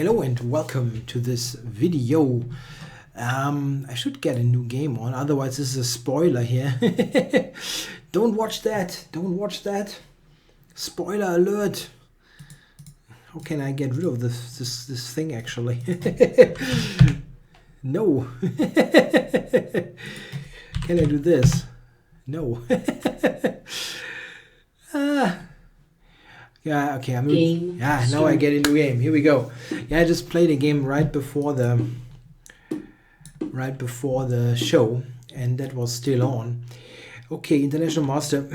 Hello and welcome to this video. I should get a new game on, otherwise this is a spoiler here. Don't watch that. Don't watch that. Spoiler alert. How can I get rid of this thing actually? No. Can I do this? No. Yeah, okay. Now I get into game. Here we go. Yeah, I just played a game right before the show, and that was still on. Okay, International Master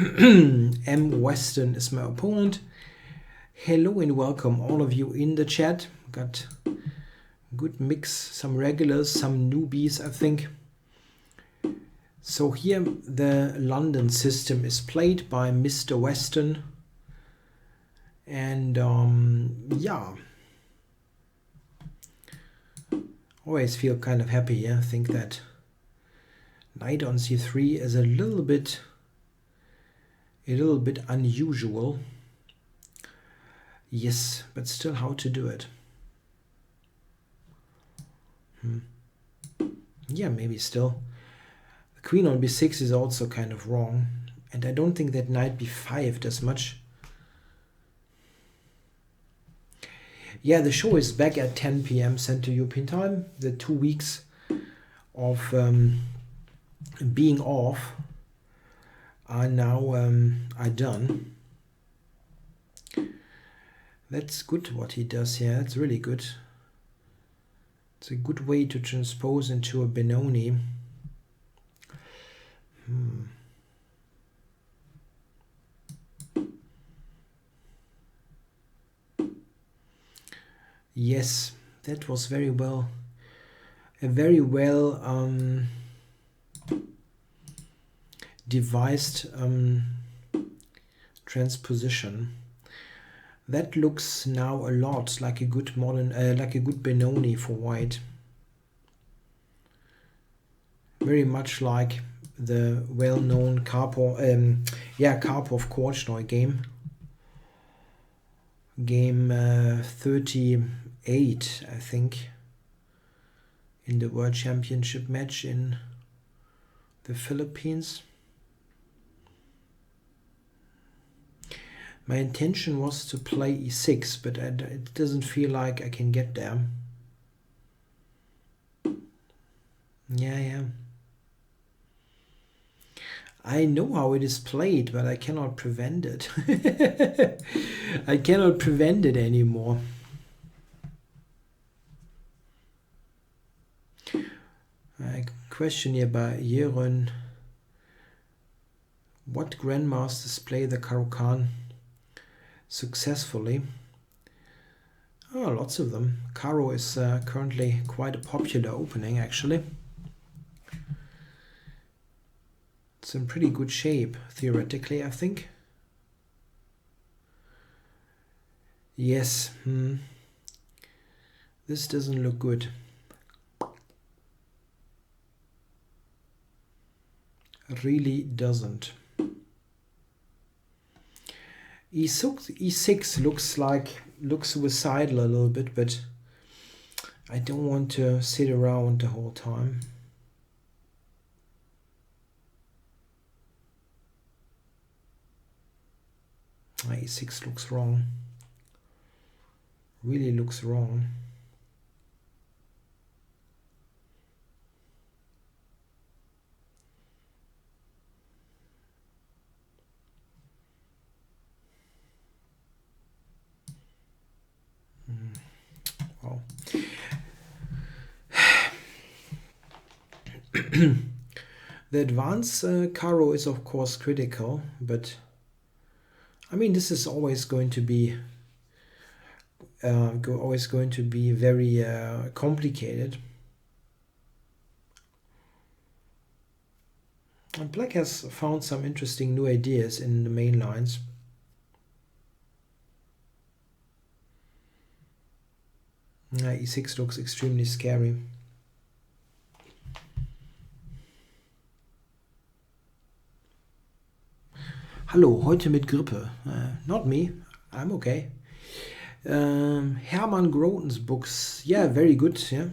M. Weston is my opponent. Hello and welcome all of you in the chat. Got a good mix, some regulars, some newbies, I think. So here the London system is played by Mr. Weston. And yeah, always feel kind of happy. Yeah, I think that knight on c3 is a little bit unusual. Yes, but still, how to do it? Yeah, maybe still. The queen on b6 is also kind of wrong, and I don't think that knight b5 does much. Yeah, the show is back at 10 p.m. Central European Time. The 2 weeks of being off are now are done. That's good what he does here. That's really good. It's a good way to transpose into a Benoni. Yes, that was a very well devised transposition. That looks now a lot like a good Benoni for white. Very much like the well-known Karpov-Korchnoi game. Game 38, I think, in the World Championship match in the Philippines. My intention was to play e6, but it doesn't feel like I can get there. Yeah. I know how it is played, but I cannot prevent it. I cannot prevent it anymore. A question here by Jeroen. What grandmasters play the Caro-Kann successfully? Oh, lots of them. Caro is currently quite a popular opening, actually. It's in pretty good shape, theoretically, I think. Yes. This doesn't look good. Really doesn't. E6 looks suicidal a little bit, but I don't want to sit around the whole time. E6 looks wrong. Really looks wrong. Wow. The advance Caro is of course critical, but I mean, this is always going to be very complicated. And Black has found some interesting new ideas in the main lines. E6 looks extremely scary. Hallo, heute mit Grippe. Not me, I'm okay. Herman Groten's books, yeah, very good. Yeah,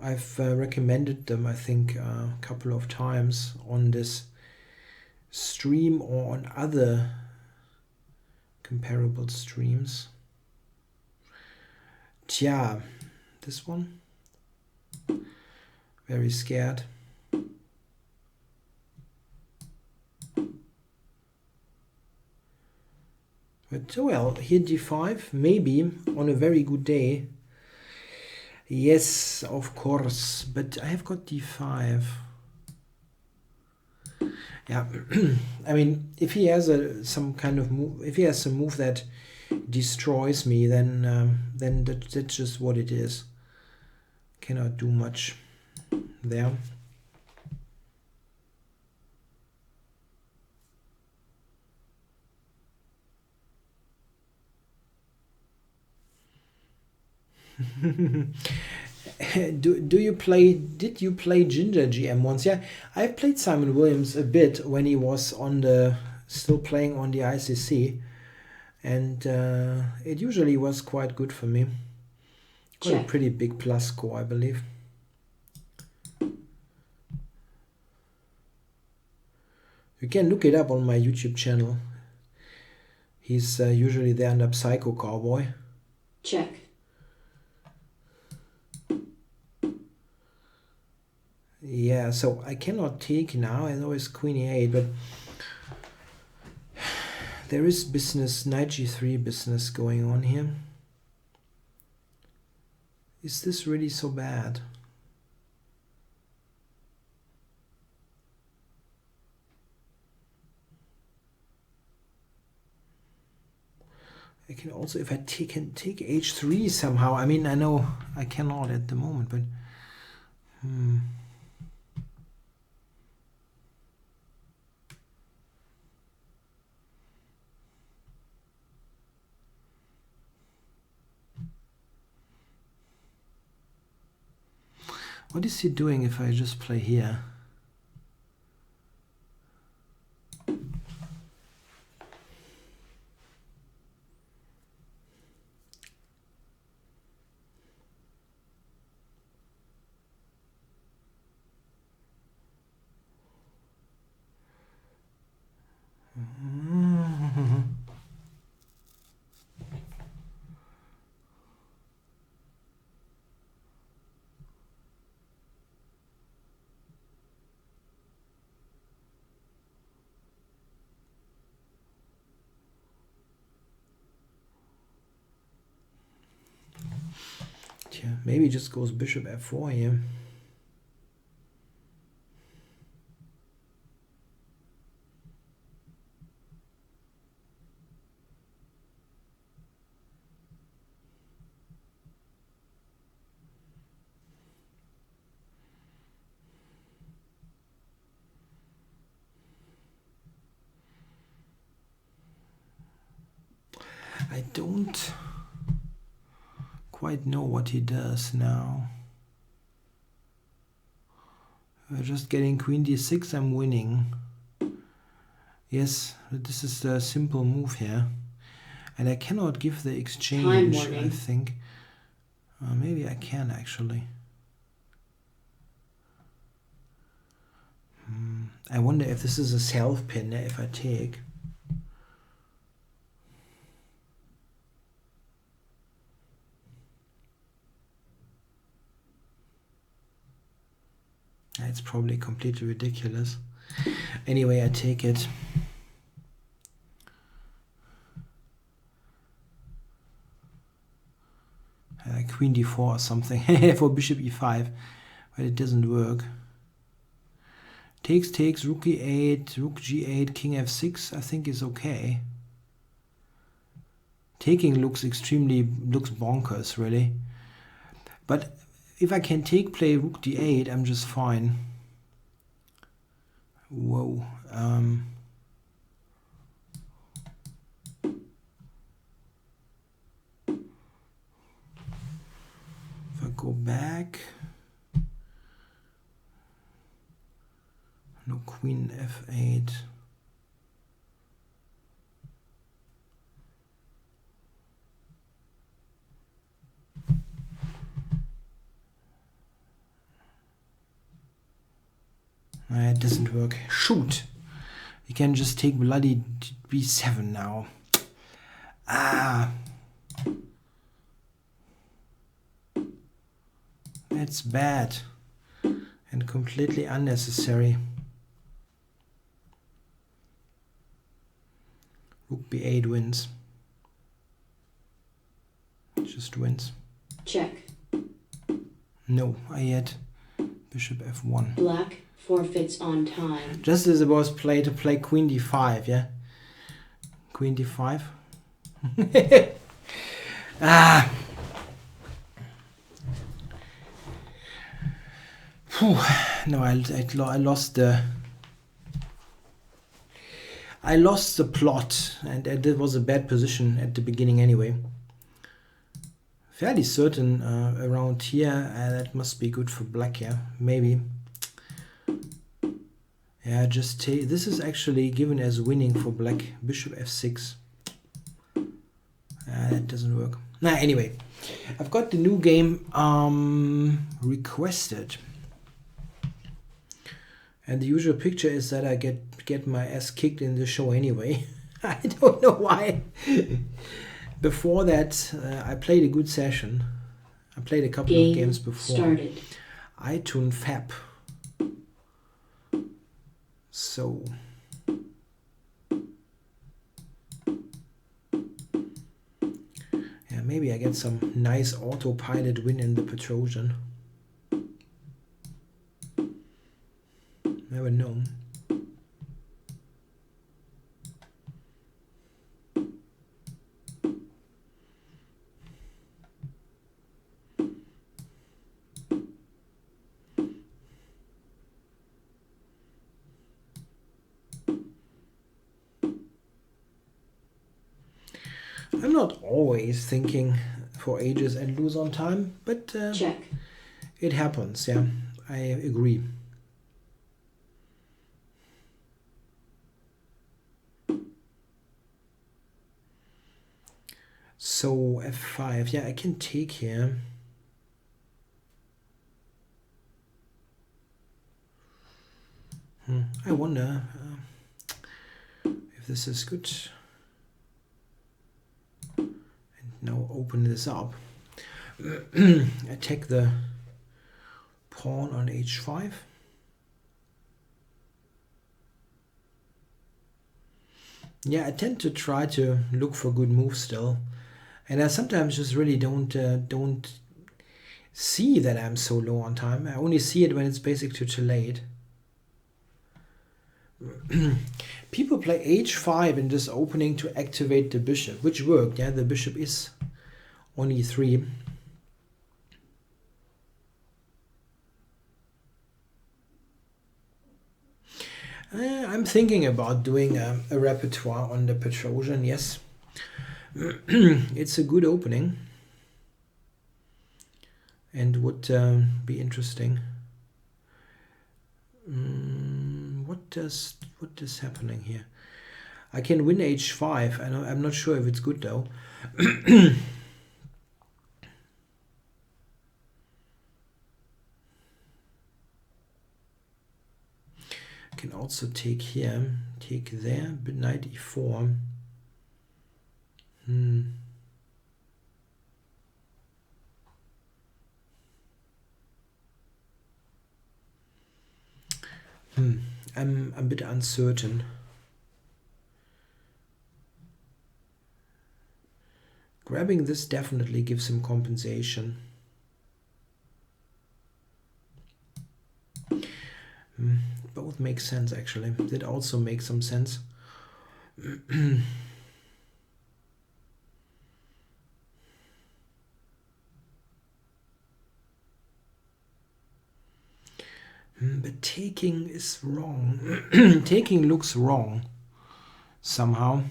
I've recommended them, I think, a couple of times on this stream or on other comparable streams. Tja, this one, very scared. But well, here d5, maybe on a very good day. Yes, of course, but I have got d5. Yeah, I mean, if he has some kind of move, if he has a move that destroys me, then that's just what it is. Cannot do much there. Did you play Ginger GM once? Yeah, I played Simon Williams a bit when he was still playing on the ICC, and it usually was quite good for me. Got a pretty big plus score, I believe. You can look it up on my YouTube channel. He's usually there under Psycho Cowboy. Check. Yeah, so I cannot take now. I know it's Queen E8, but there is business, Knight G3 business going on here. Is this really so bad? I can also, if I can take H3 somehow. I mean, I know I cannot at the moment, but what is he doing if I just play here? Yeah, maybe it just goes bishop f4 here. I don't quite know what he does now. We're just getting Queen d6, I'm winning. Yes, this is the simple move here. And I cannot give the exchange, I think. Maybe I can actually. I wonder if this is a self pin if I take. It's probably completely ridiculous. Anyway, I take it. Queen d4 or something for bishop e5, but it doesn't work. Takes, rook e8, rook g8, king f6, I think is okay. Taking looks bonkers, really. But if I can play rook d8, I'm just fine. Whoa. If I go back, no, queen f8. It doesn't work. Shoot! You can just take bloody b7 now. Ah! That's bad. And completely unnecessary. Rook b8 wins. Just wins. Check. No, I had bishop f1. Black forfeits on time. Just as it was play to play queen d5, yeah? Queen d5. Ah! Whew. No, I lost the... I lost the plot, and it was a bad position at the beginning anyway. Fairly certain around here, that must be good for black, yeah, maybe. Yeah, just take, this is actually given as winning for black. Bishop f6. That doesn't work. Nah, anyway, I've got the new game requested. And the usual picture is that I get my ass kicked in the show anyway. I don't know why. Before that, I played a good session. I played a couple of games before. Started. iTunes Fab. So. Yeah, maybe I get some nice autopilot win in the Petrosian. Never know. I'm not always thinking for ages and lose on time, but Check. It happens, yeah, I agree. So f5, yeah, I can take here. I wonder if this is good. And now open this up. I take the pawn on h5. Yeah, I tend to try to look for good moves still. And I sometimes just really don't see that I'm so low on time. I only see it when it's basically too late. People play h5 in this opening to activate the bishop, which worked. Yeah, the bishop is on e3. I'm thinking about doing a repertoire on the Petrosian, yes. It's a good opening and would be interesting. What is happening here? I can win h5. I'm not sure if it's good though. Can also take here, take there, but knight e4. I'm a bit uncertain. Grabbing this definitely gives him compensation. Both make sense actually. That also makes some sense. But taking is wrong. Taking looks wrong somehow.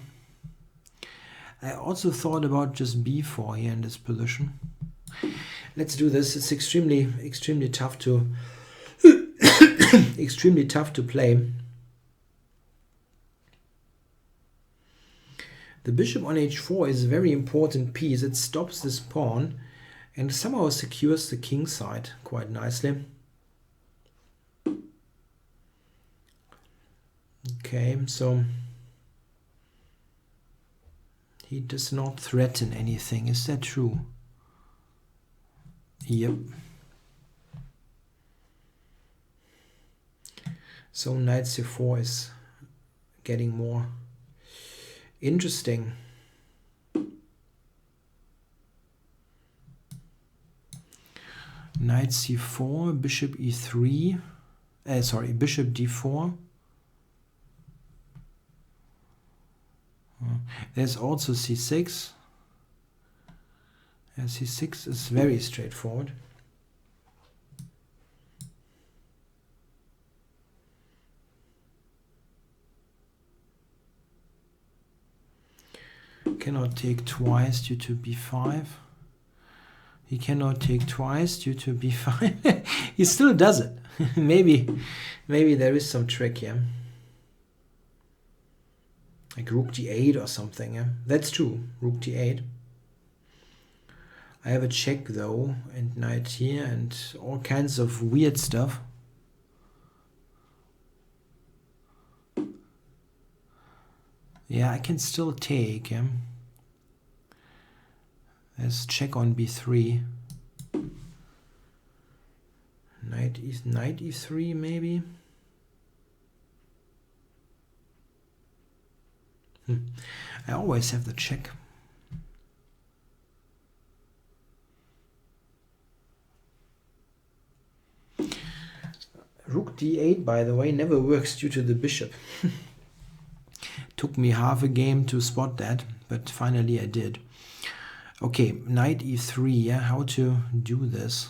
I also thought about just b4 here in this position. Let's do this. It's extremely tough to extremely tough to play. The bishop on h4 is a very important piece. It stops this pawn and somehow secures the king side quite nicely. Okay, so he does not threaten anything. Is that true? Yep. So knight c4 is getting more interesting. Knight c4, bishop e3, bishop d4. There's also c6. C6 is very straightforward. Cannot take twice due to b5. He cannot take twice due to b5. He still does it. maybe there is some trick here. Like rook d8 or something. Yeah? That's true. Rook d8. I have a check though, and knight here, and all kinds of weird stuff. Yeah, I can still take. Yeah? There's check on b3. Knight e3 maybe. I always have the check. Rook d8, by the way, never works due to the bishop. Took me half a game to spot that, but finally I did. Okay, knight e3, yeah, how to do this?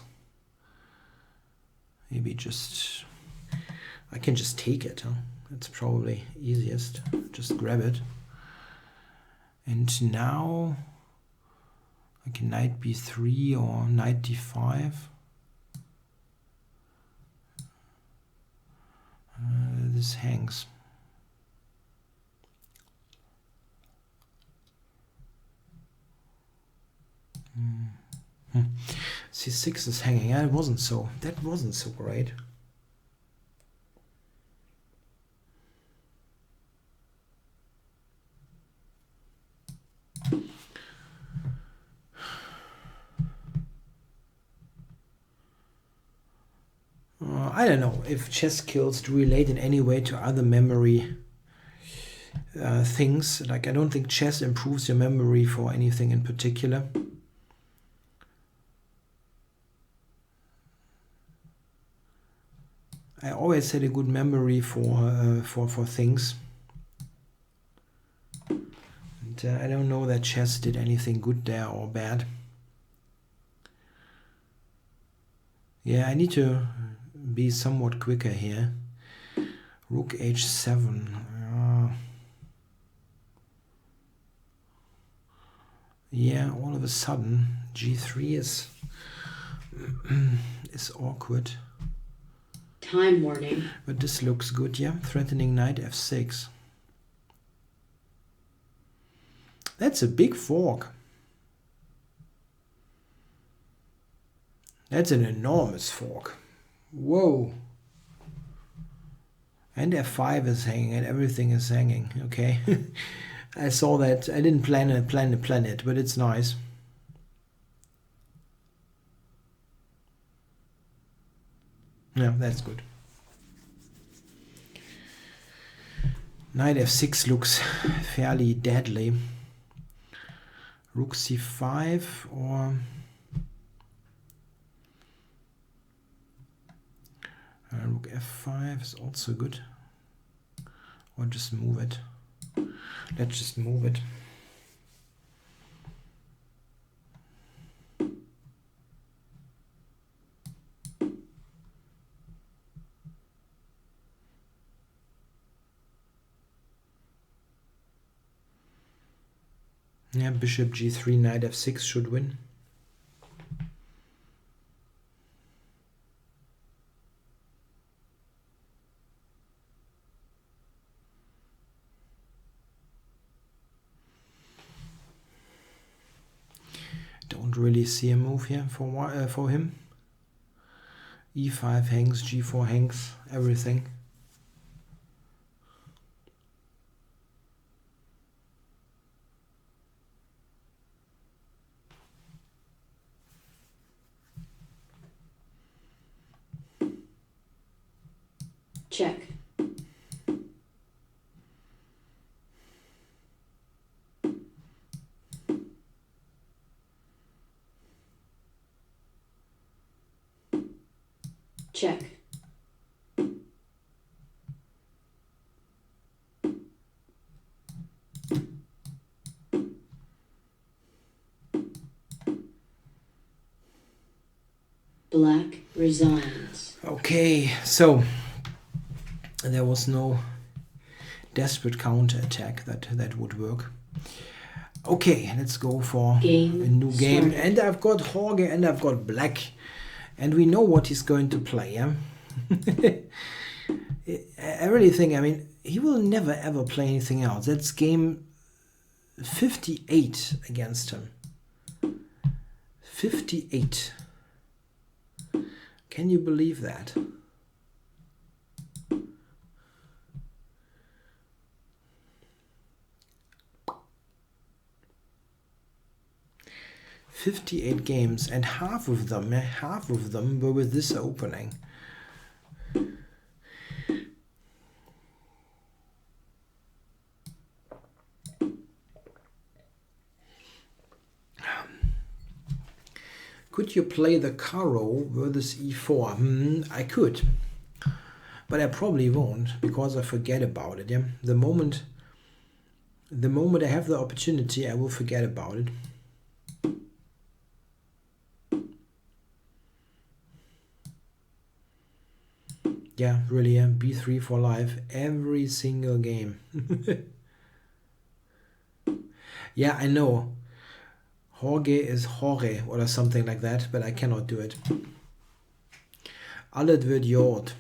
Maybe just, I can just take it, huh? That's probably easiest. Just grab it. And now I can knight b3 or knight d5. This hangs. C6 is hanging. Yeah, that wasn't so great. I don't know if chess skills do relate in any way to other memory things. Like, I don't think chess improves your memory for anything in particular. I always had a good memory for things. And I don't know that chess did anything good there or bad. Yeah, I need to be somewhat quicker here. Rook h7. Yeah, all of a sudden g3 is awkward. Time warning. But this looks good, yeah. Threatening knight f6. That's a big fork. That's an enormous fork. Whoa. And f5 is hanging and everything is hanging. Okay. I saw that. I didn't plan it, but it's nice. Yeah, that's good. Knight f6 looks fairly deadly. Rook c5 or rook f5 is also good. Or just move it. Let's just move it. Yeah, bishop g3, knight f6 should win. Don't really see a move here for him. e5 hangs, g4 hangs, everything. Check. Check. Black resigns. Okay, so there was no desperate counter-attack that would work. Okay, let's go for a new game. And I've got Jorge and I've got Black. And we know what he's going to play, yeah? I really think, I mean, he will never ever play anything else. That's game 58 against him. 58. Can you believe that? "58 games, and half of them were with this opening." Could you play the Caro versus e4? I could, but I probably won't because I forget about it. Yeah, the moment I have the opportunity, I will forget about it. Yeah, really, b3 for life every single game. Yeah, I know. Jorge is Jorge or something like that, but I cannot do it. Alles wird Jord.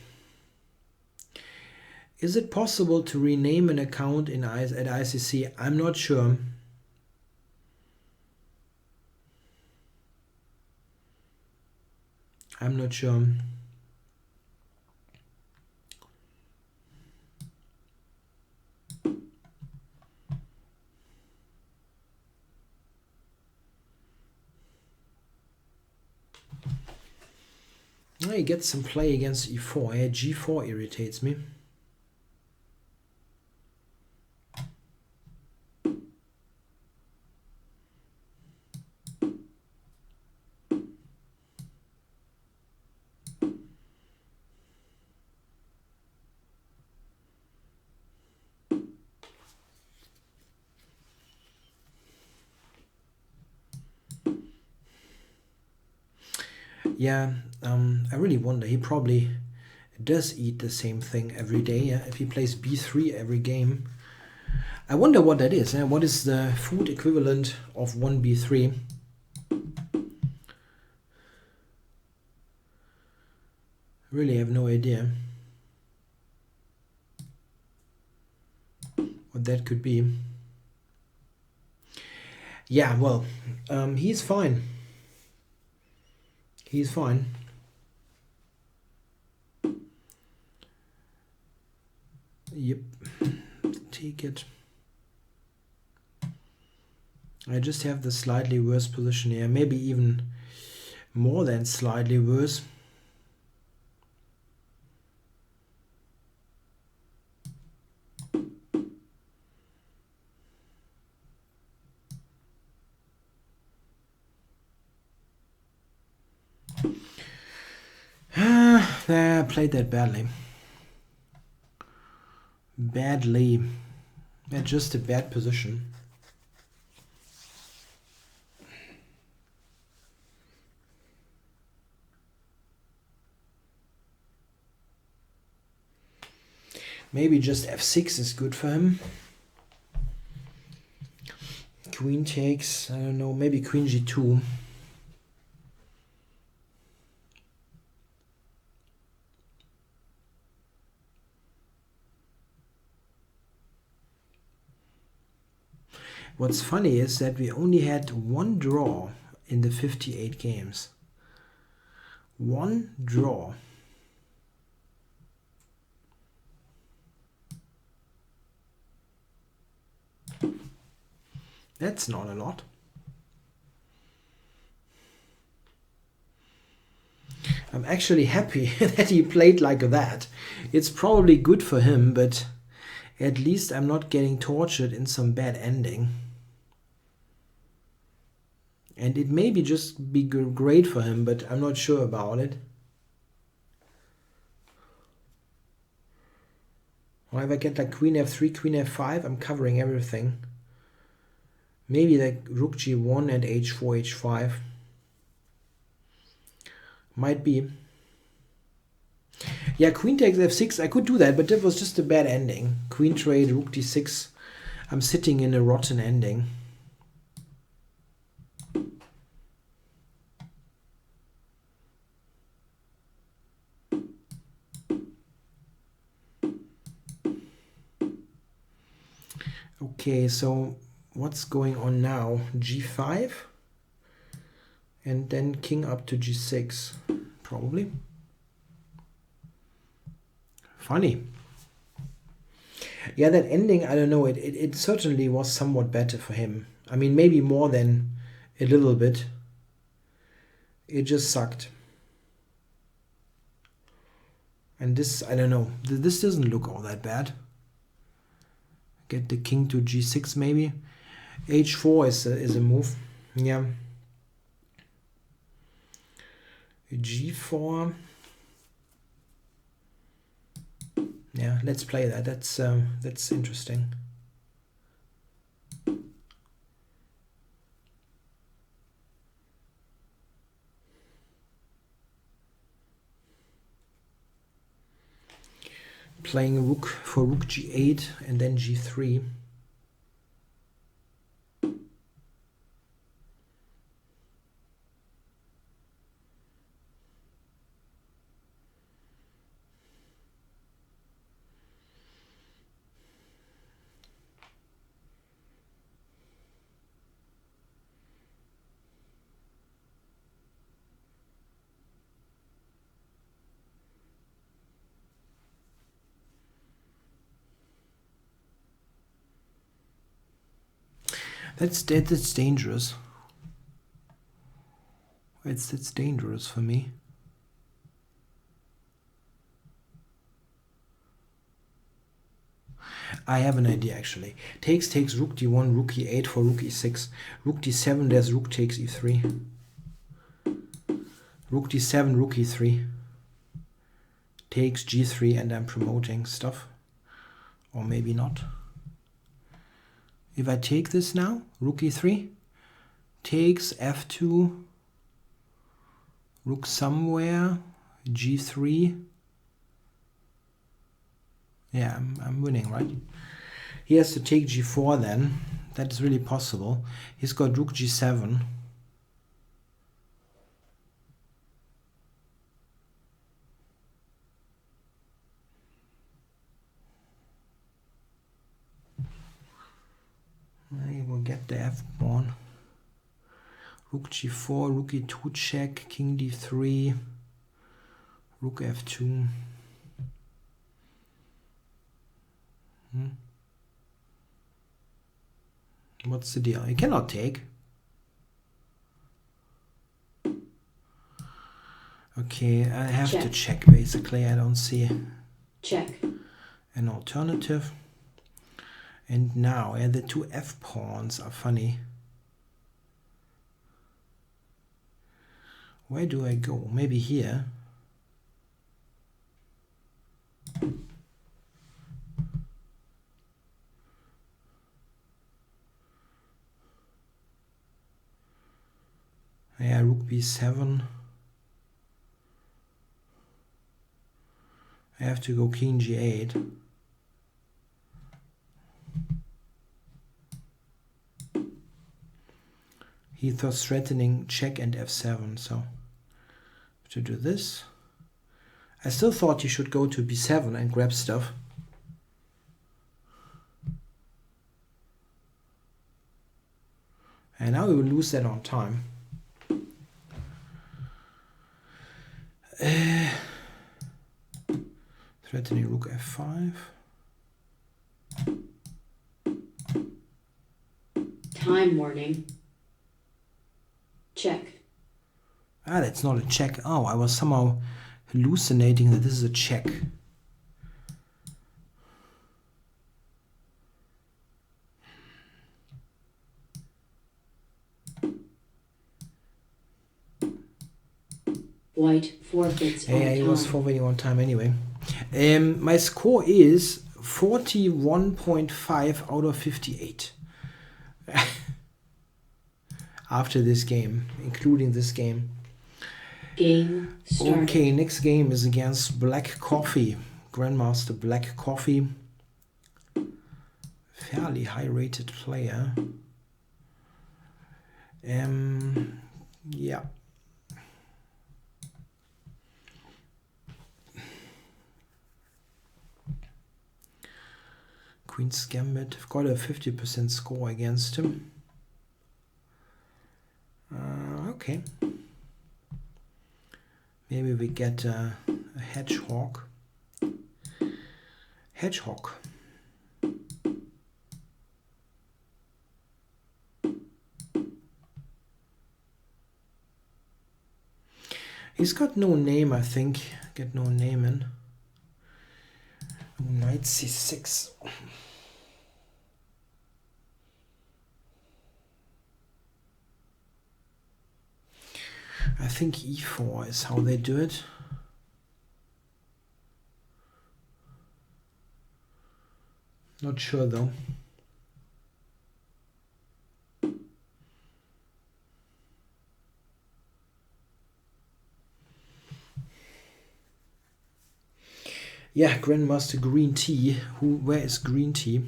Is it possible to rename an account at ICC? I'm not sure. I'm not sure. He gets some play against e4. Yeah, g4 irritates me. Yeah, I really wonder. He probably does eat the same thing every day. Yeah? If he plays b3 every game. I wonder what that is. What is the food equivalent of 1b3? Really have no idea what that could be. Yeah, well, he's fine. He's fine. Yep, take it. I just have the slightly worse position here, maybe even more than slightly worse. I played that badly. Badly. Just a bad position. Maybe just f6 is good for him. Queen takes, I don't know, maybe queen g2. What's funny is that we only had one draw in the 58 games. One draw. That's not a lot. I'm actually happy that he played like that. It's probably good for him, but at least I'm not getting tortured in some bad ending. And it may be just be great for him, but I'm not sure about it. Or if I get like queen f3, queen f5, I'm covering everything. Maybe like rook g1 and h4, h5. Might be. Yeah, queen takes f6. I could do that, but that was just a bad ending. Queen trade, rook d6. I'm sitting in a rotten ending. Okay, so what's going on now? g5 and then king up to g6, probably. Funny. Yeah, that ending, I don't know, it certainly was somewhat better for him. I mean, maybe more than a little bit. It just sucked. And this, I don't know, this doesn't look all that bad. Get the king to g6 maybe. h4 is a move. Yeah. g4. Yeah, let's play that. That's interesting. Playing rook for rook g8 and then g3. That's dangerous. It's dangerous for me. I have an idea actually. Takes rook d1, rook e8 for rook e6. Rook d7, there's rook takes e3. Rook d7, rook e3. Takes g3 and I'm promoting stuff. Or maybe not. If I take this now, rook e3, takes f2, rook somewhere, g3. Yeah, I'm winning, right? He has to take g4 then. That is really possible. He's got rook g7. He will get the f pawn. Rook g4, rook e2 check, king d3, rook f2. What's the deal? He cannot take. Okay, I have to check basically. I don't see an alternative. And now, yeah, the two f pawns are funny. Where do I go? Maybe here. Yeah, rook b7. I have to go king g8. He was threatening check and f7, so to do this. I still thought he should go to b7 and grab stuff. And now we will lose that on time. Threatening rook f5. Time warning. Check. Ah, that's not a check. Oh, I was somehow hallucinating that this is a check. White forfeits on Yeah, he was time. forfeiting on time anyway. My score is 41.5 out of 58. After this game, including this game. Game started. Okay, next game is against Black Coffee. Grandmaster Black Coffee. Fairly high rated player. Yeah. Queen's Gambit. I've got a 50% score against him. Okay. Maybe we get a hedgehog. Hedgehog. He's got no name, I think. Get no name in. Knight c6. I think e4 is how they do it. Not sure though. Yeah, Grandmaster Green Tea. Where is Green Tea?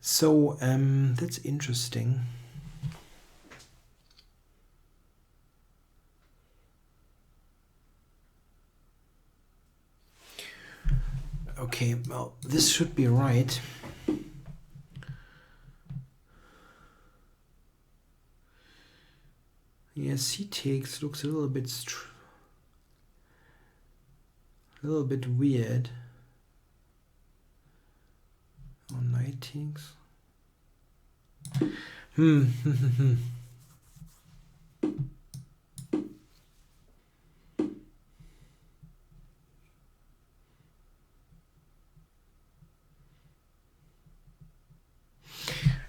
So that's interesting. Okay, well, this should be right. Yes, he takes. Looks a little bit weird. Oh, knight takes.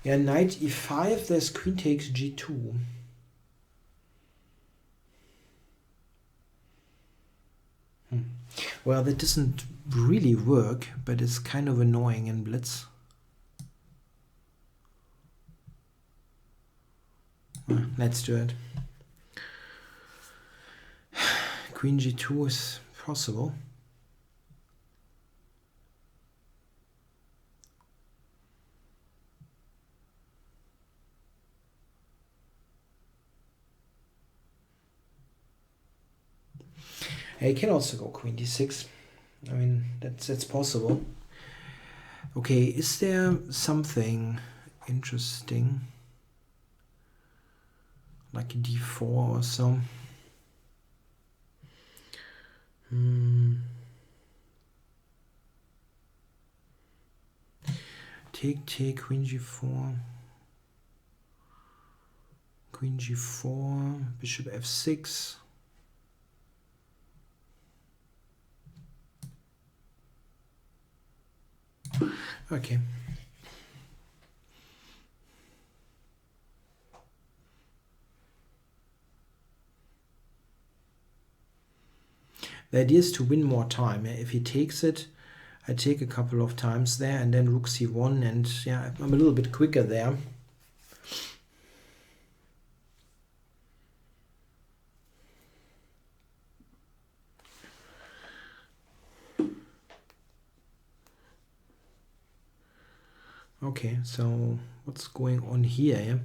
Yeah, knight e5, there's queen takes g2. Well, that doesn't really work, but it's kind of annoying in Blitz. Let's do it. Queen g2 is possible. He can also go queen d6. I mean, that's possible. Okay, is there something interesting? Like d4 or so? Take, queen g4. Queen g4, bishop f6. Okay. The idea is to win more time. If he takes it, I take a couple of times there, and then rook c1, and yeah, I'm a little bit quicker there. Okay, so what's going on here? Yeah?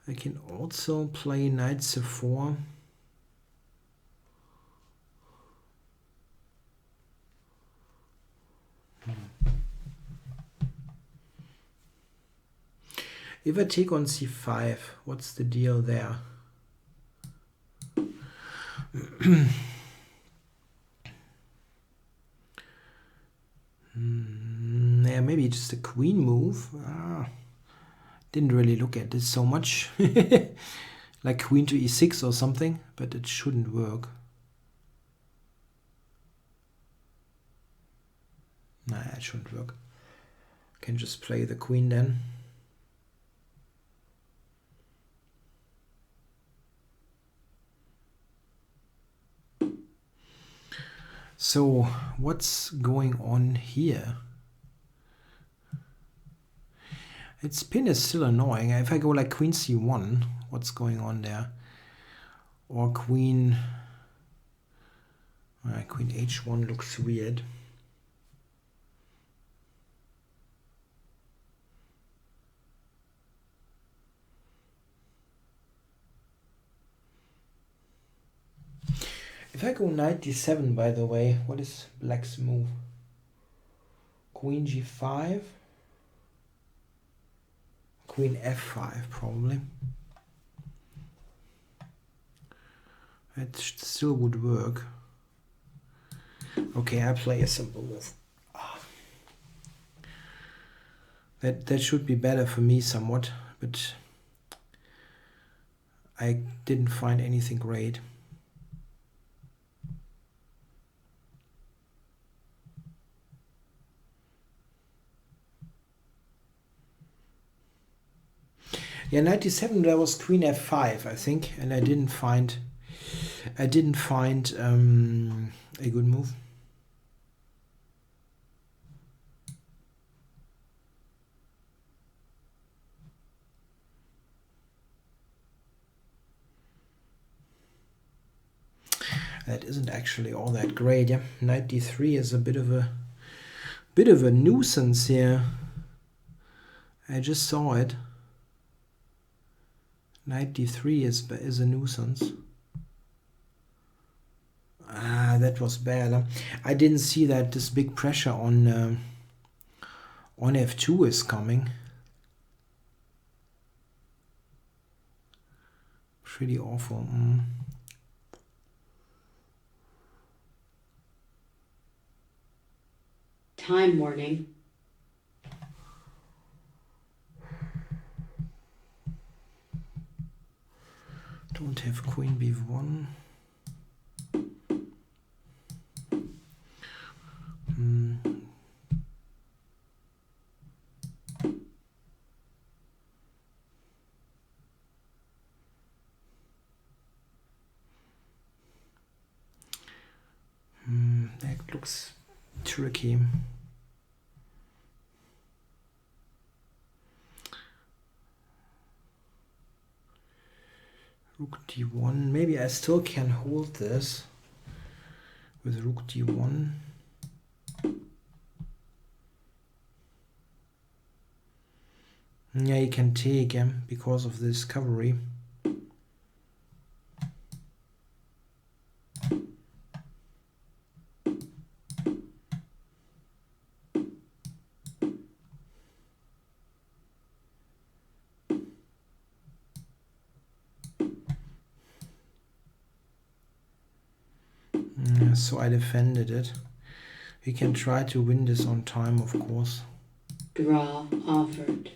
I can also play knight c4. If I take on c5, what's the deal there? Yeah, maybe just a queen move. Didn't really look at this so much. like queen to e6 or something, but it shouldn't work. Nah, it shouldn't work. Can just play the queen then. So what's going on here? Its pin is still annoying. If I go like queen c1, what's going on there? Or queen h1 looks weird. If I go knight d7, by the way, what is black's move? Queen g5? Queen f5, probably. It still would work. Okay, I play a simple move. That should be better for me somewhat, but I didn't find anything great. Yeah, 97 there was queen f5, I think, and I didn't find a good move. That isn't actually all that great. Yeah, knight d3 is a bit of a nuisance here. I just saw it. Knight d3 is a nuisance. Ah, that was bad. I didn't see that this big pressure on f2 is coming. Pretty awful. Time warning. Don't have queen b1. That looks tricky. Rook d1. Maybe I still can hold this with rook d1. Yeah, you can take him because of this cavalry. So I defended it. We can try to win this on time, of course. Draw offered.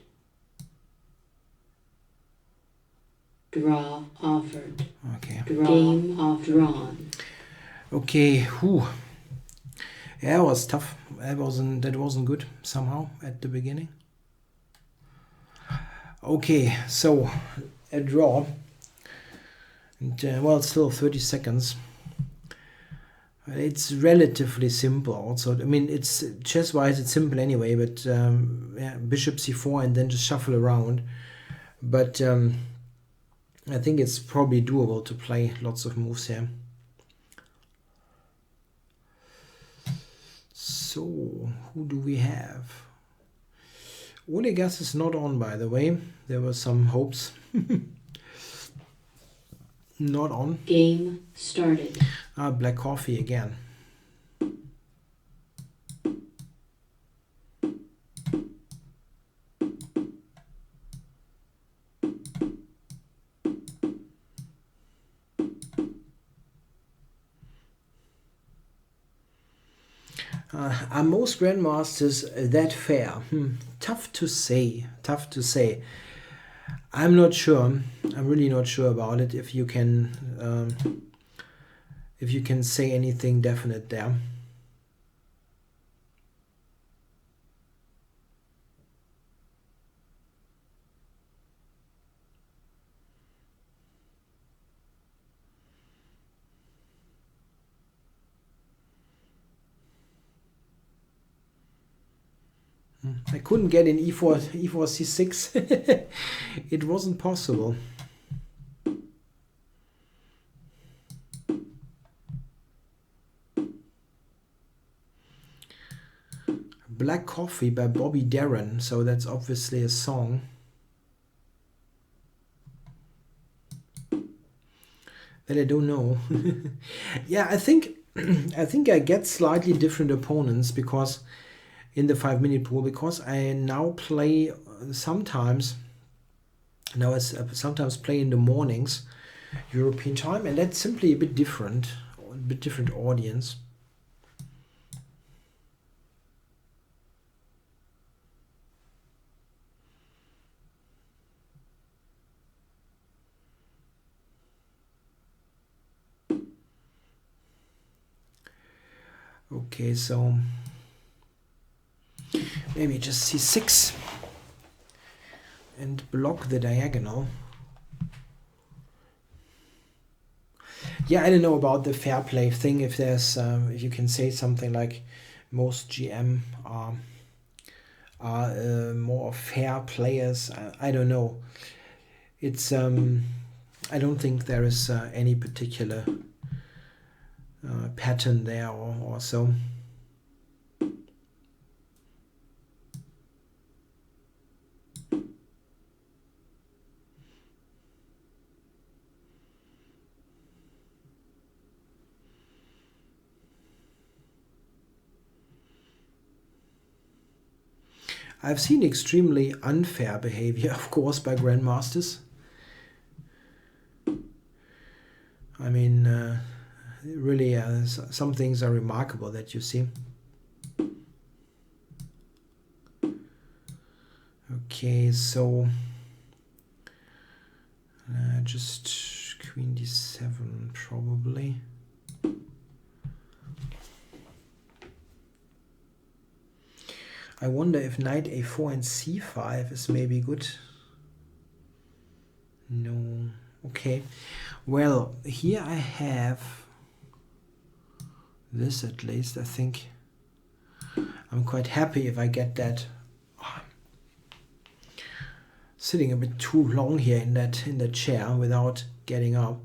Draw offered. Okay. Game off drawn. Okay. Whew. Yeah, it was tough. That wasn't good somehow at the beginning. Okay, so a draw. And well, it's still 30 seconds. It's relatively simple also. I mean, it's chess-wise, it's simple anyway, but yeah, bishop c4 and then just shuffle around. But I think it's probably doable to play lots of moves here. So, who do we have? Olegas is not on, by the way. There were some hopes. Not on. Game started. Ah, black coffee again. Are most grandmasters that fair? Tough to say. Tough to say. I'm not sure. I'm really not sure about it. If you can say anything definite there. I couldn't get in e4 c6. It wasn't possible. Black Coffee by Bobby Darin, so that's obviously a song. That I don't know. Yeah, I think I get slightly different opponents because in the 5-minute pool, because I now play sometimes play in the mornings European time, and that's simply a bit different audience. Okay, so maybe just c6 and block the diagonal. Yeah, I don't know about the fair play thing. If there's, if you can say something like most GM are more fair players. I don't know. It's I don't think there is any particular pattern there or so. I've seen extremely unfair behavior, of course, by grandmasters. I mean, really, some things are remarkable that you see. Okay, so just queen d7 probably. I wonder if knight a4 and c5 is maybe good. No. Okay. Well, here I have this at least. I think I'm quite happy if I get that. Sitting a bit too long here in the chair without getting up.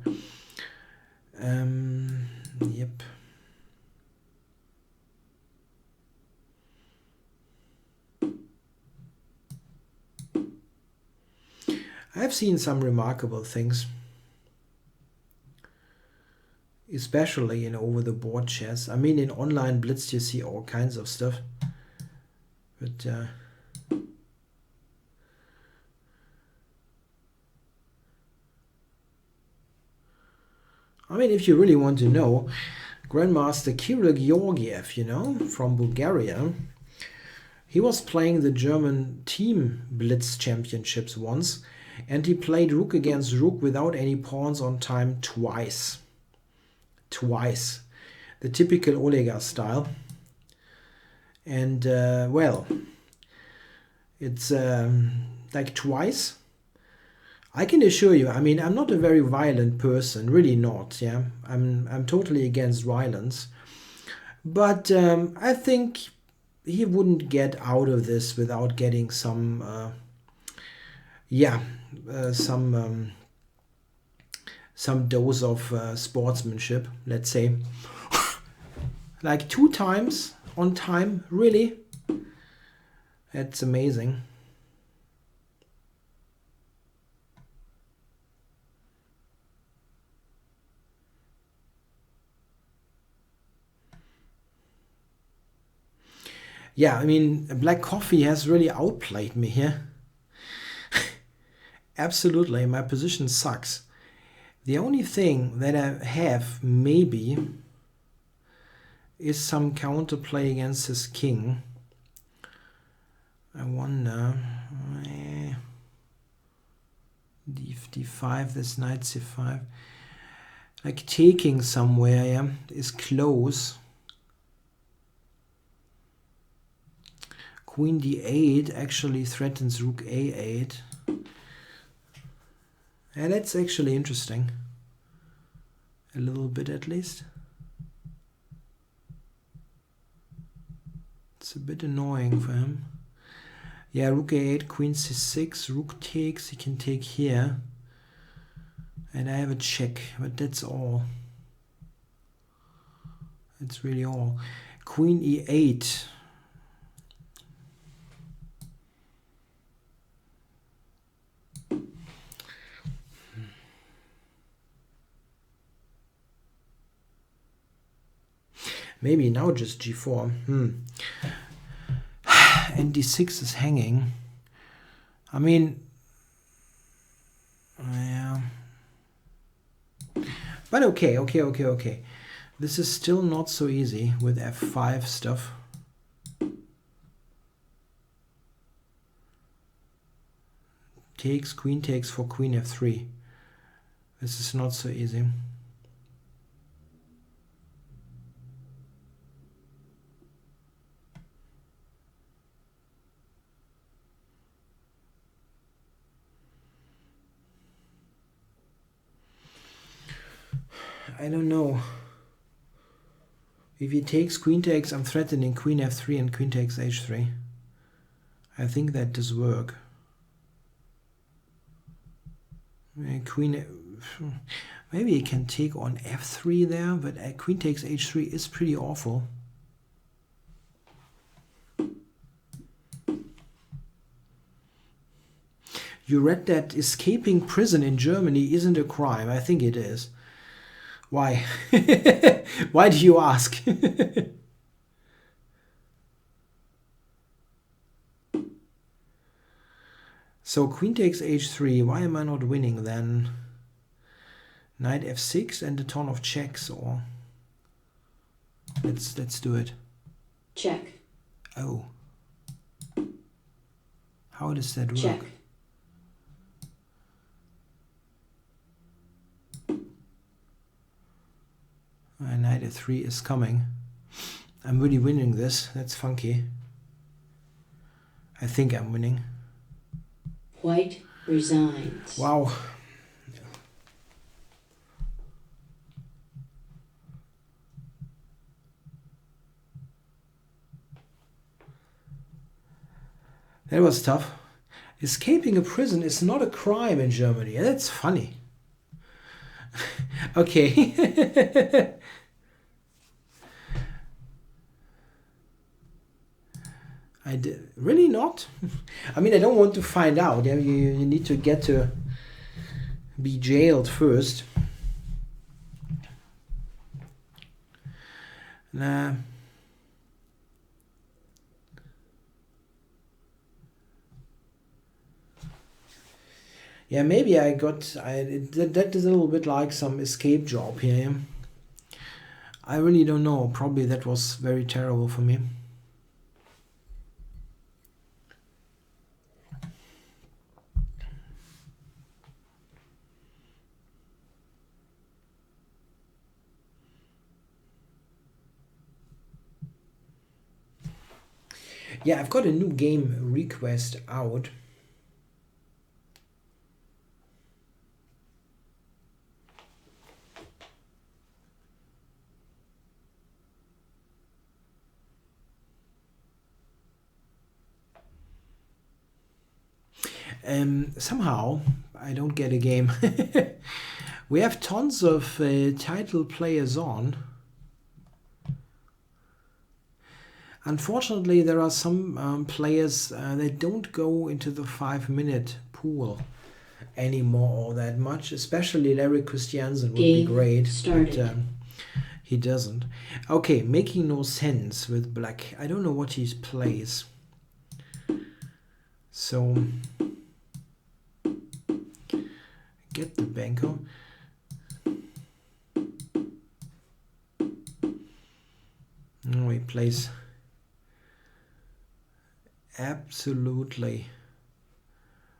Yep. I've seen some remarkable things, especially in over-the-board chess. I mean, in online blitz you see all kinds of stuff, but I mean, if you really want to know, Grandmaster Kirill Georgiev, you know, from Bulgaria, he was playing the German team blitz championships once, and he played rook against rook without any pawns on time twice. Twice. The typical Olega style. And, well, it's like twice. I can assure you, I mean, I'm not a very violent person, really not, yeah. I'm totally against violence. But I think he wouldn't get out of this without getting some, some dose of sportsmanship, let's say. Like 2 times on time, really? That's amazing. Yeah, I mean, Black Coffee has really outplayed me here. Absolutely, my position sucks. The only thing that I have, maybe, is some counterplay against his king. I wonder. d5, this knight c5. Like taking somewhere, yeah, is close. Queen d8 actually threatens rook a8. And that's actually interesting. A little bit at least. It's a bit annoying for him. Yeah, rook a8, queen c6, rook takes, he can take here. And I have a check, but that's all. That's really all. Queen e8. Maybe now just g4. And d6 is hanging. I mean, yeah. But okay. This is still not so easy with f5 stuff. Takes, queen takes for queen f3. This is not so easy. I don't know. If he takes, queen takes, I'm threatening queen f3 and queen takes h3. I think that does work. Queen, maybe he can take on f3 there, but queen takes h3 is pretty awful. You read that escaping prison in Germany isn't a crime. I think it is. Why? Why do you ask? So queen takes h3. Why am I not winning then? Knight f6 and a ton of checks, or let's do it. Check. Oh. How does that work? Check. Knight f3 is coming. I'm really winning this. That's funky. I think I'm winning. White resigns. Wow. That was tough. Escaping a prison is not a crime in Germany. That's funny. Okay. I did really not. I mean, I don't want to find out. You need to get to be jailed first. Nah. Yeah, maybe I got that is a little bit like some escape job here. I really don't know. Probably that was very terrible for me. Yeah, I've got a new game request out. Somehow I don't get a game. We have tons of title players on. Unfortunately, there are some players that don't go into the 5-minute pool anymore all that much. Especially Larry Christiansen would be great, but he doesn't. Okay, making no sense with black. I don't know what he plays. So get the banker. No, he plays absolutely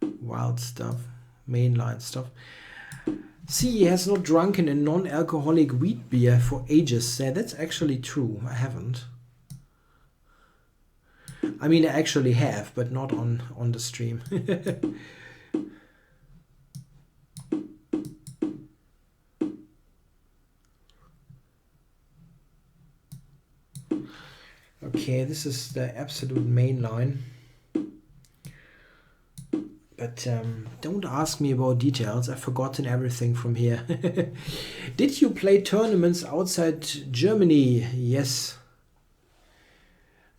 wild stuff. mainline stuff. See, he has not drunken a non-alcoholic wheat beer for ages. Yeah, that's actually true. I haven't. I mean, I actually have, but not on the stream. Okay, this is the absolute main line. But don't ask me about details. I've forgotten everything from here. Did you play tournaments outside Germany? Yes.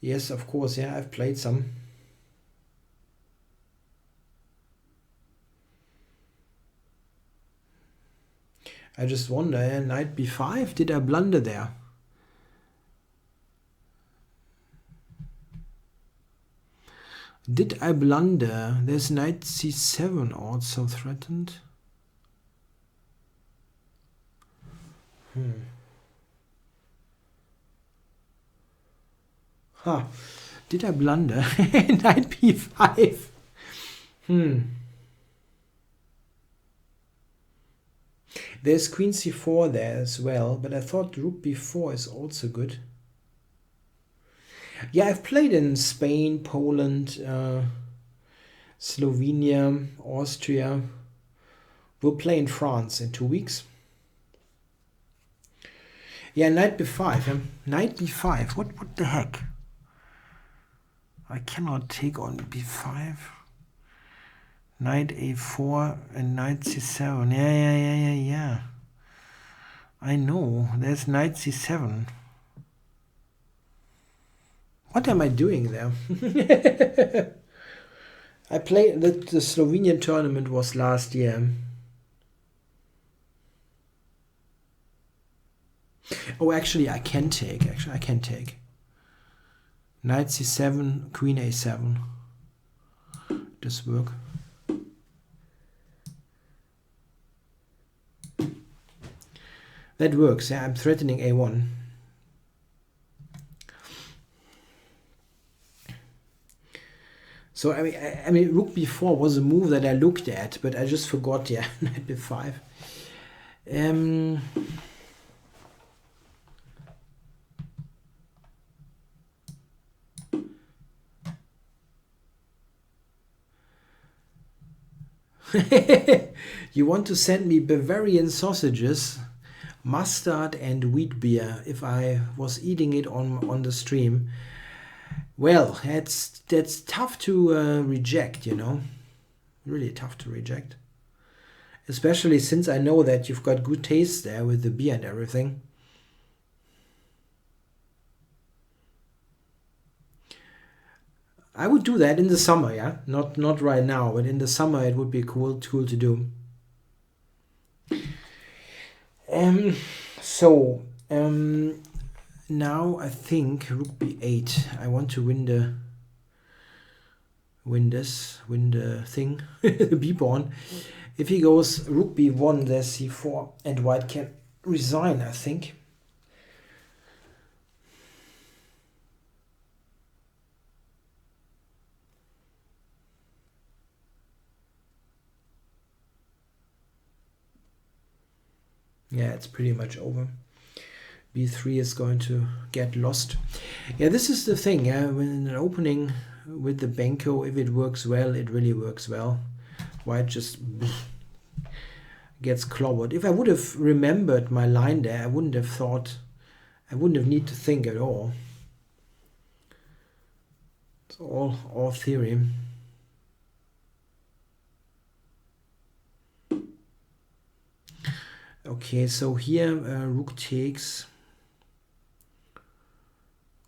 Yes, of course. Yeah, I've played some. I just wonder, knight b5, did I blunder there? Did I blunder? There's knight c7 also threatened. Huh. Did I blunder? Knight b5. There's queen c4 there as well, but I thought rook b4 is also good. Yeah, I've played in Spain, Poland, Slovenia, Austria. We'll play in France in 2 weeks. Yeah, knight b5. Knight b5. What the heck? I cannot take on b5. Knight a4 and knight c7. Yeah. I know. There's knight c7. What am I doing there? I played the Slovenian tournament was last year. Oh, actually, I can take. Knight c7, queen a7. Does work. That works. Yeah, I'm threatening a1. So I mean, rook b4 was a move that I looked at, but I just forgot. Yeah, knight b5. You want to send me Bavarian sausages, mustard and wheat beer if I was eating it on the stream. Well, that's tough to reject, you know. Really tough to reject. Especially since I know that you've got good taste there with the beer and everything. I would do that in the summer, yeah? Not right now, but in the summer it would be cool to do. Now I think rook b8. I want to win the thing, the b-pawn. If he goes rook b1, there's c4, and white can resign, I think. Yeah, it's pretty much over. b3 is going to get lost. Yeah, this is the thing. Yeah, when an opening with the Benko, if it works well, it really works well. White just gets clobbered. If I would have remembered my line there, I wouldn't have need to think at all. It's all theory. Okay, so here rook takes,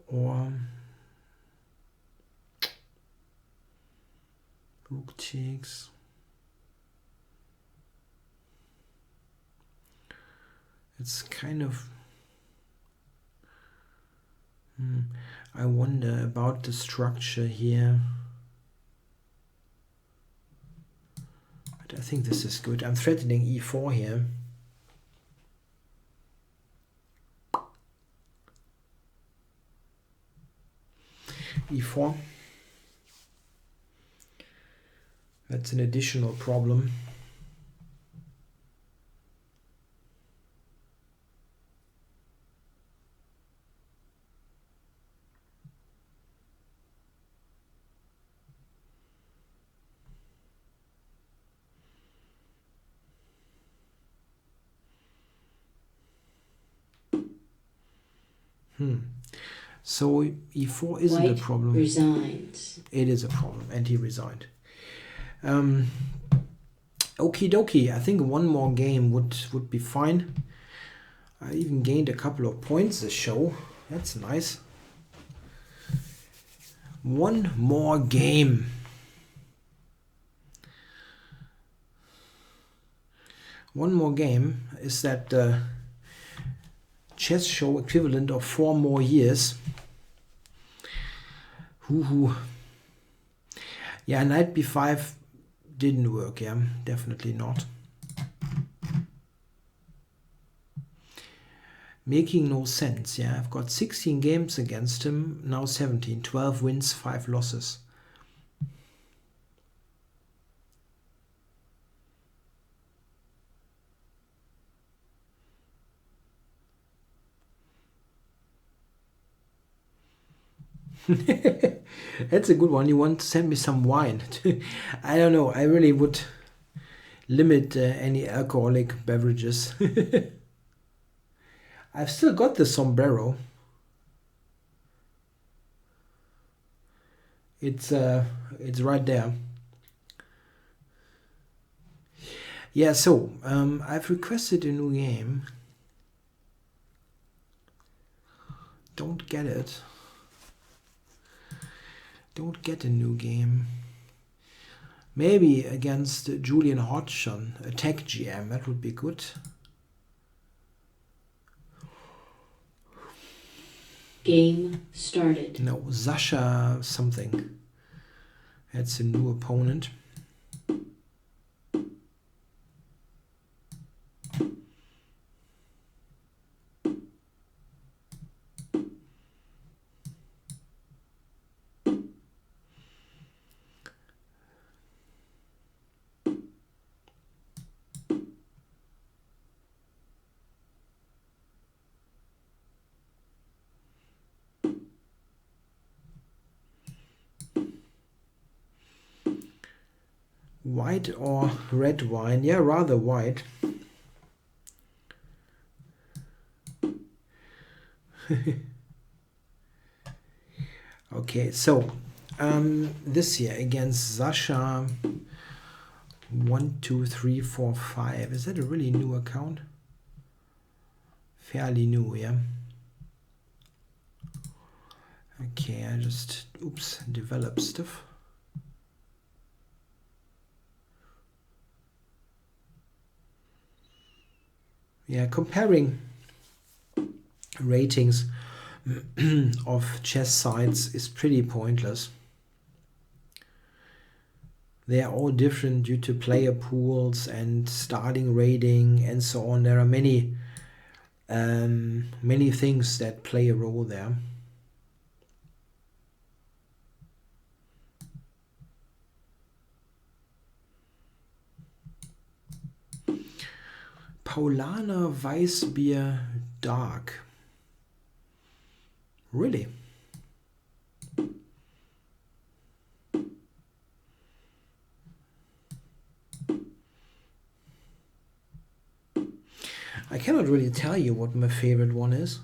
or rook takes. It's kind of, I wonder about the structure here. But I think this is good. I'm threatening e4 here. e4. That's an additional problem. So e4 isn't a White problem. resigns. It is a problem, and he resigned. Okie dokie. I think one more game would be fine. I even gained a couple of points this show. That's nice. One more game. One more game is that chess show equivalent of 4 more years. Hoo. Yeah, knight b5 didn't work. Yeah, definitely not. Making no sense. Yeah, I've got 16 games against him, now 17. 12 wins, 5 losses. That's a good one. You want to send me some wine? I don't know. I really would limit any alcoholic beverages. I've still got the sombrero. It's right there. Yeah, so I've requested a new game. Don't get it. Don't get a new game. Maybe against Julian Hodgson, Attack GM, that would be good. Game started. No, Sasha something. That's a new opponent. White or red wine? Yeah, rather white. Okay, so this year against Sasha 1, 2, 3, 4, 5. Is that a really new account? Fairly new, yeah. Okay, I just develop stuff. Yeah, comparing ratings of chess sites is pretty pointless. They are all different due to player pools and starting rating and so on. There are many things that play a role there. Paulaner Weißbier Dark. Really? I cannot really tell you what my favorite one is.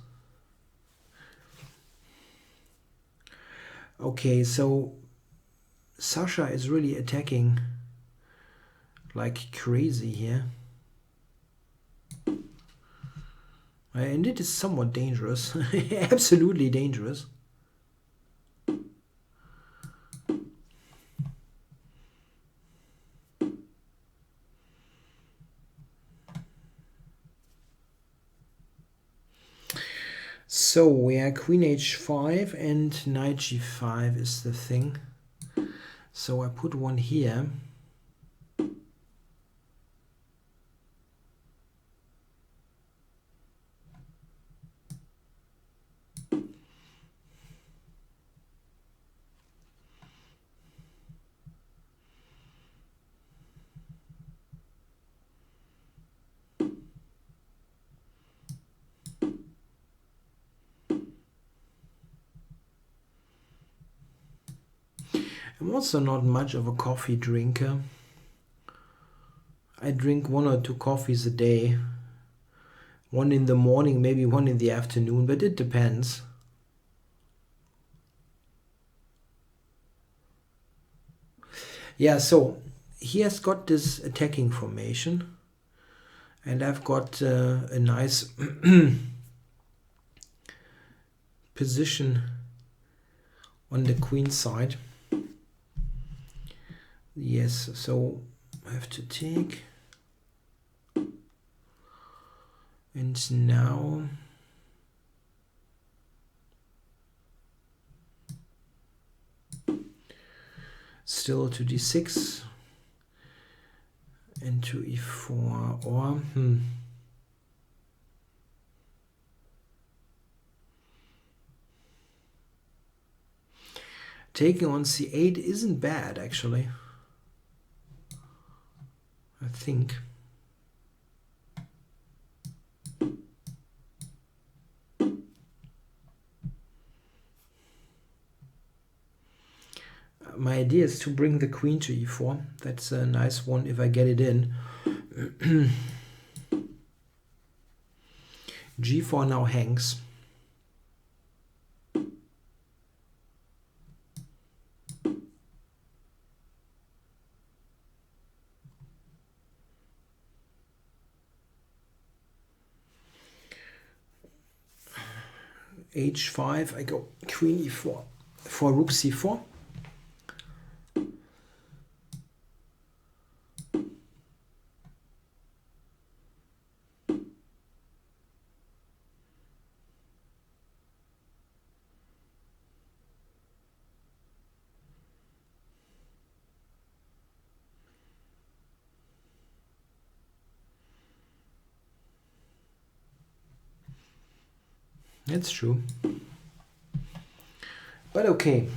Okay, so Sasha is really attacking like crazy here. And it is somewhat dangerous. Absolutely dangerous. So we are queen h5 and knight g5 is the thing. So I put one here. I'm also not much of a coffee drinker. I drink 1 or 2 coffees a day. one in the morning, maybe one in the afternoon, but it depends. Yeah, so he has got this attacking formation, and I've got a nice position on the queen side. Yes, so I have to take, and now still to d6 and to e4, or taking on c8 isn't bad, actually. I think. My idea is to bring the queen to e4. That's a nice one if I get it in. g4 now hangs. h5, I go queen e4 for rook c4. That's true. But okay.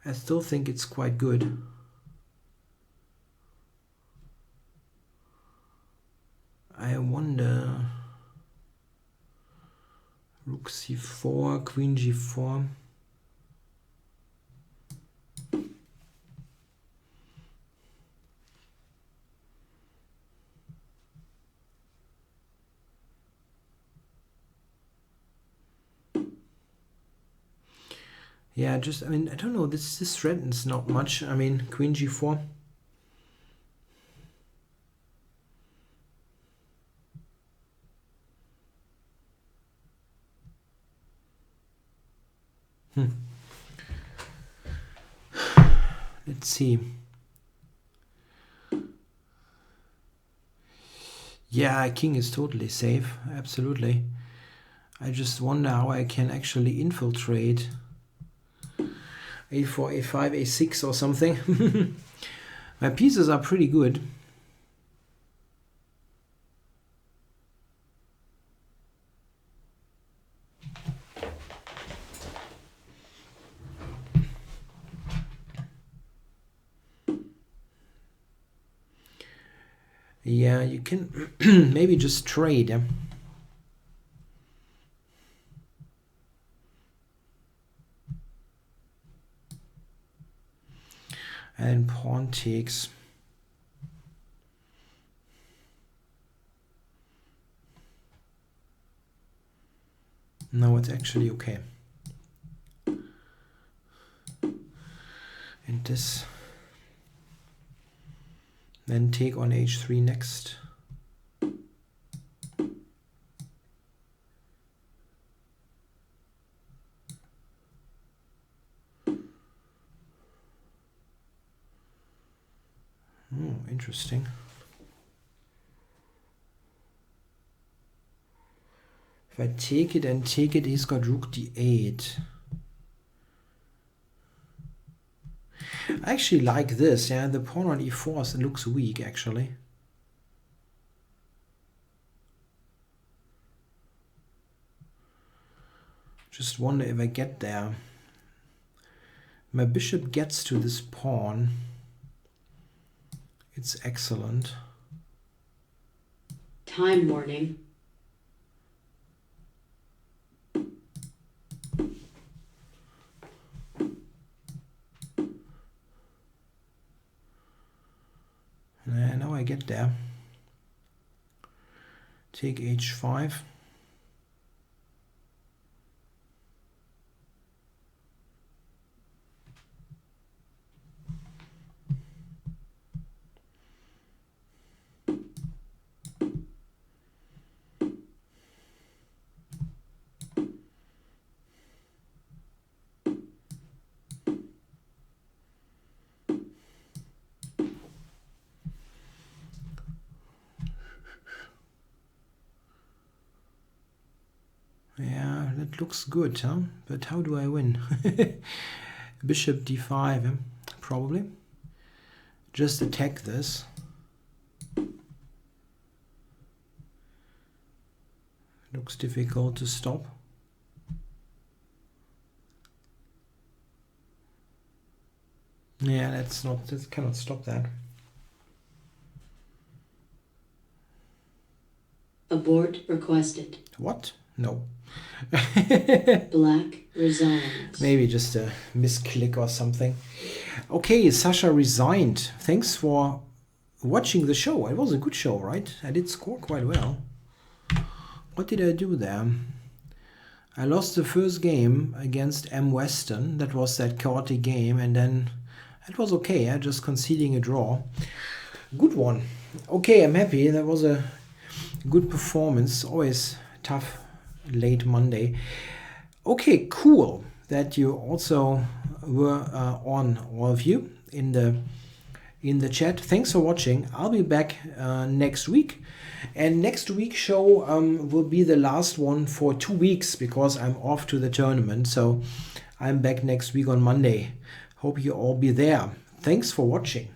I still think it's quite good. I wonder... Rook c4, queen g4. Yeah, just, I mean, I don't know, this threatens not much. I mean, queen g4. Let's see. Yeah, king is totally safe, absolutely. I just wonder how I can actually infiltrate a4, a5, a6 or something. My pieces are pretty good. Yeah, you can maybe just trade. Yeah? And pawn takes. No, it's actually okay. And this. Then take on h3 next. Oh, interesting. If I take it and take it, he's got rook d8. I actually like this, yeah, the pawn on e4 looks weak, actually. Just wonder if I get there. My bishop gets to this pawn. It's excellent. Time warning. Now I get there. Take h5. Yeah, that looks good, huh? But how do I win? Bishop d5, probably. Just attack this. Looks difficult to stop. Yeah, that cannot stop that. Abort requested. What? No. Black resigns. Maybe just a misclick or something. Okay, Sasha resigned. Thanks for watching the show. It was a good show, right? I did score quite well. What did I do there? I lost the first game against M. Weston. That was that chaotic game, and then it was okay. Just conceding a draw. Good one. Okay, I'm happy. That was a good performance. Always tough late Monday. Okay, cool that you also were on, all of you in the chat. Thanks for watching. I'll be back next week, and next week's show will be the last one for 2 weeks because I'm off to the tournament. So I'm back next week on Monday. Hope you all be there. Thanks for watching.